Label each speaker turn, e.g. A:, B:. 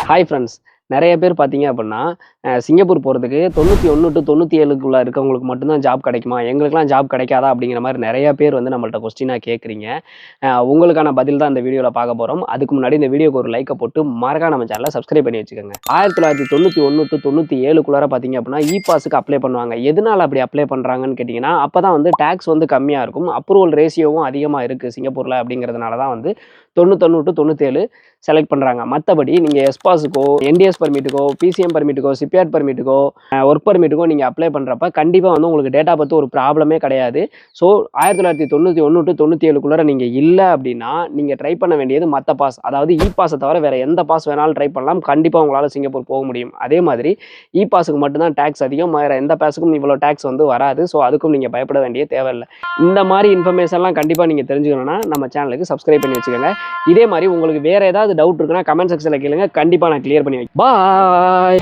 A: Hi friends. நெறைய பேர் பார்த்தீங்க அப்படின்னா, சிங்கப்பூர் போறதுக்கு 91 டூ 97க்குள்ள இருக்கவங்களுக்கு மட்டும் தான் ஜாப் கிடைக்குமா? எங்களுக்கெல்லாம் ஜாப் கிடைக்காதா? அப்படிங்கிற மாரி நெறைய பேர் வந்து நம்மள்ட்ட கொஸ்டினா கேட்குறீங்க. உங்களுக்கான பதில் தான் இந்த வீடியோல பார்க்க போறோம். அதுக்கு முன்னாடி இந்த வீடியோக்கு ஒரு லைக்க போட்டு மறக்காம நம்ம சேனல சப்ஸ்கிரைப் பண்ணி வச்சுக்கோங்க. 1991 டூ 97க்குள்ளார பார்த்தீங்க அப்படின்னா, பாஸுக்கு அப்ளை பண்ணுவாங்க. எதனால அப்படி அப்ளை பண்றாங்கன்னு கேட்டீங்கன்னா, அப்பதான் வந்து டாக்ஸ் வந்து கம்மியா இருக்கும். அப்ரூவல் ரேஷியோவும் அதிகமா இருக்கு சிங்கப்பூர்ல அப்படிங்கிறதுனால தான் வந்து 91 டூ 97 செலக்ட் பண்றாங்க. மத்தபடி நீங்க பாஸுக்கோ, என்டிஎஸ் பெர்மிட்டுக்கோ, பிசிஎம் பெர்மிட்டுக்கோ, சிப்யாட் பெர்மிட்டுக்கோ, ஒர்க் பெர்மிட்டுக்கோ நீங்க அப்ளை பண்றப்ப கண்டிப்பா வந்து உங்களுக்கு டேட் ஆஃப் பர்த் ஒரு ப்ராப்ளமே கிடையாது. ஸோ 1991 டூ 97க்குள்ளார நீங்க இல்ல அப்படின்னா, நீங்க ட்ரை பண்ண வேண்டியது மத்த பாஸ். அதாவது பாஸ தவிர வேற எந்த பாஸ் வேணாலும் ட்ரை பண்ணலாம். கண்டிப்பா உங்களால சிங்கப்பூர் போக முடியும். அதே மாதிரி பாஸுக்கு மட்டும் தான் டாக்ஸ் அதிகம். வேற எந்த பாஸுக்கும் இவ்வளோ டாக்ஸ் வந்து வராது. ஸோ அதுக்கும் நீங்க பயப்பட வேண்டிய தேவையில்ல. இந்த மாரி இன்ஃபர்மேஷன்லாம் கண்டிப்பா நீங்க தெரிஞ்சுக்கணும்னா நம்ம சேனலுக்கு சப்ஸ்கிரைப் பண்ணி வச்சுக்கோங்க. இதே மாதிரி உங்களுக்கு வேற ஏதாவது டவுட் இருக்குன்னா கமெண்ட் செக்ஷன்ல கேளுங்க. கண்டிப்பா நான் கிளியர் பண்ணி வைக்கிறேன். பாய்.